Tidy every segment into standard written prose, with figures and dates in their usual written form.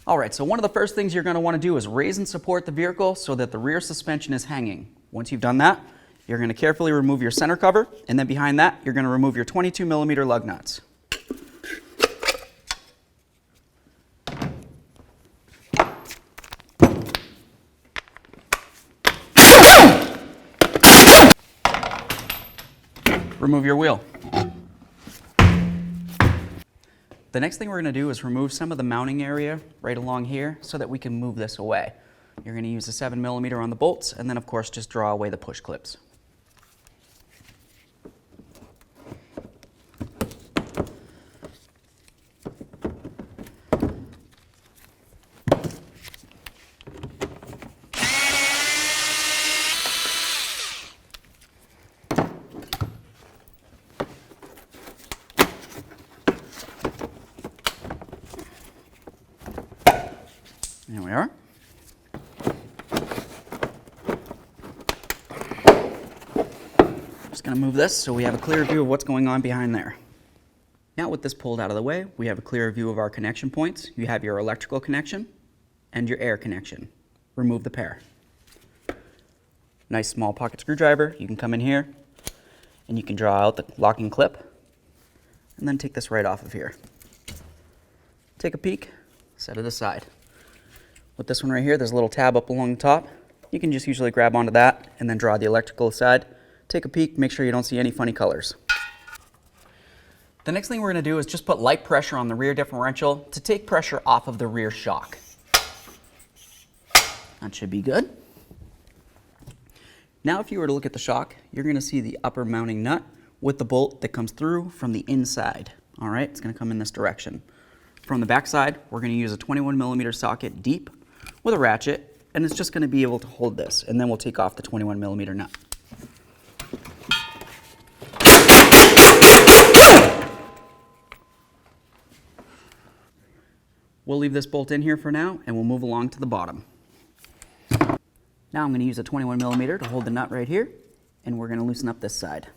All right, so one of the first things you're going to want to do is raise and support the vehicle so that the rear suspension is hanging. Once you've done that, you're going to carefully remove your center cover, and then behind that, you're going to remove your 22mm lug nuts. Remove your wheel. The next thing we're going to do is remove some of the mounting area right along here so that we can move this away. You're going to use a 7mm on the bolts, and then of course just draw away the push clips. There we are. Just going to move this so we have a clear view of what's going on behind there. Now with this pulled out of the way, we have a clear view of our connection points. You have your electrical connection and your air connection. Remove the pair. Nice small pocket screwdriver. You can come in here and you can draw out the locking clip and then take this right off of here. Take a peek, set it aside. With this one right here, there's a little tab up along the top. You can just usually grab onto that and then draw the electrical aside. Take a peek, make sure you don't see any funny colors. The next thing we're going to do is just put light pressure on the rear differential to take pressure off of the rear shock. That should be good. Now if you were to look at the shock, you're going to see the upper mounting nut with the bolt that comes through from the inside. All right, it's going to come in this direction. From the back side, we're going to use a 21mm socket deep with a ratchet, and it's just going to be able to hold this, and then we'll take off the 21mm nut. We'll leave this bolt in here for now, and we'll move along to the bottom. Now I'm going to use a 21mm to hold the nut right here, and we're going to loosen up this side.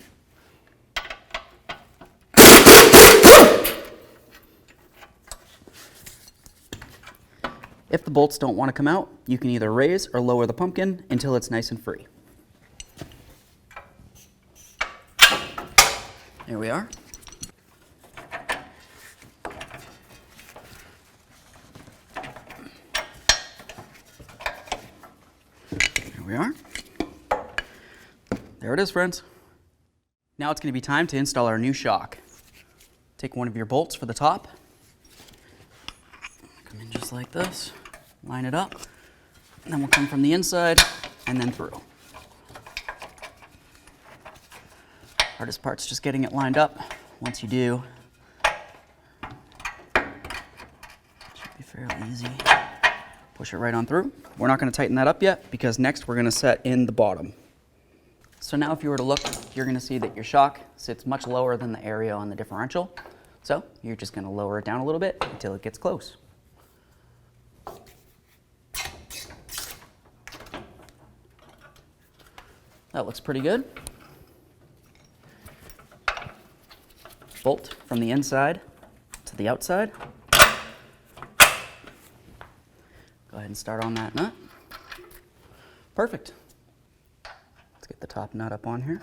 If the bolts don't want to come out, you can either raise or lower the pumpkin until it's nice and free. There we are. There we are. There it is, friends. Now it's going to be time to install our new shock. Take one of your bolts for the top. Come in just like this, line it up, and then we'll come from the inside and then through. Hardest part's just getting it lined up. Once you do, it should be fairly easy. Push it right on through. We're not going to tighten that up yet because next we're going to set in the bottom. So now if you were to look, you're going to see that your shock sits much lower than the area on the differential. So you're just going to lower it down a little bit until it gets close. That looks pretty good. Bolt from the inside to the outside. Go ahead and start on that nut. Perfect. Let's get the top nut up on here.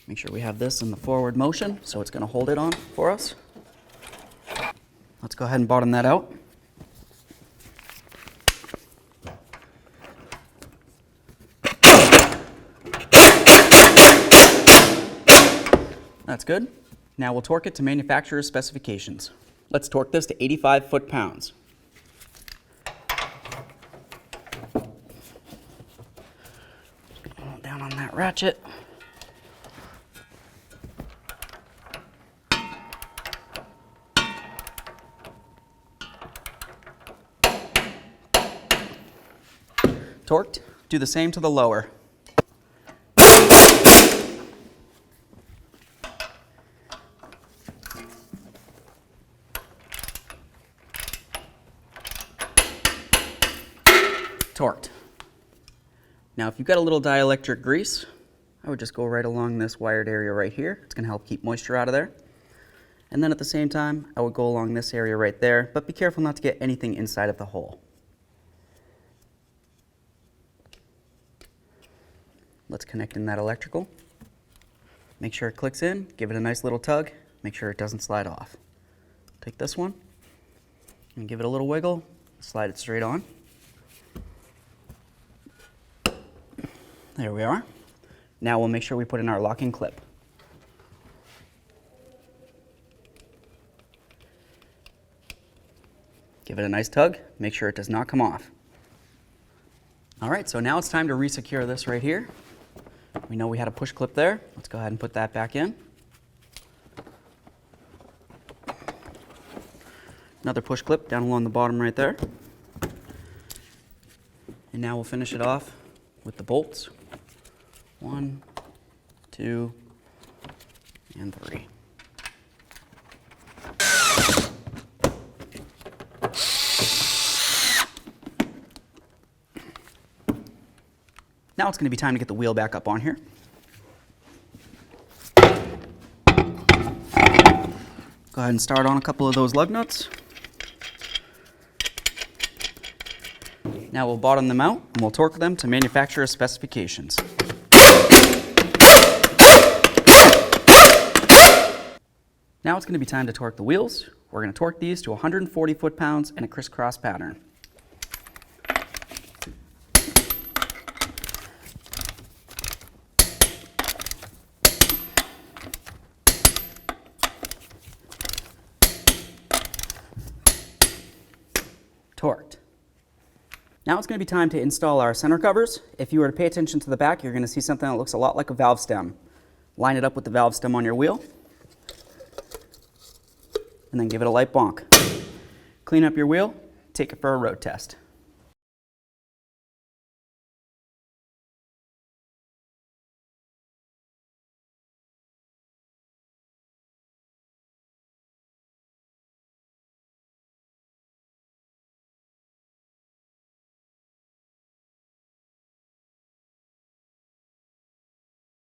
Make sure we have this in the forward motion, so it's going to hold it on for us. Let's go ahead and bottom that out. That's good. Now we'll torque it to manufacturer's specifications. Let's torque this to 85 foot-pounds. Down on that ratchet. Torqued. Do the same to the lower. Torqued. Now if you've got a little dielectric grease, I would just go right along this wired area right here. It's going to help keep moisture out of there. And then at the same time, I would go along this area right there, but be careful not to get anything inside of the hole. Let's connect in that electrical. Make sure it clicks in, give it a nice little tug, make sure it doesn't slide off. Take this one and give it a little wiggle, slide it straight on. There we are. Now we'll make sure we put in our locking clip. Give it a nice tug, make sure it does not come off. All right, so now it's time to resecure this right here. We know we had a push clip there. Let's go ahead and put that back in. Another push clip down along the bottom right there. And now we'll finish it off with the bolts. 1, 2, and 3. Now it's going to be time to get the wheel back up on here. Go ahead and start on a couple of those lug nuts. Now we'll bottom them out and we'll torque them to manufacturer's specifications. Now it's going to be time to torque the wheels. We're going to torque these to 140 foot-pounds in a crisscross pattern. Torqued. Now it's going to be time to install our center covers. If you were to pay attention to the back, you're going to see something that looks a lot like a valve stem. Line it up with the valve stem on your wheel, and then give it a light bonk. Clean up your wheel, take it for a road test.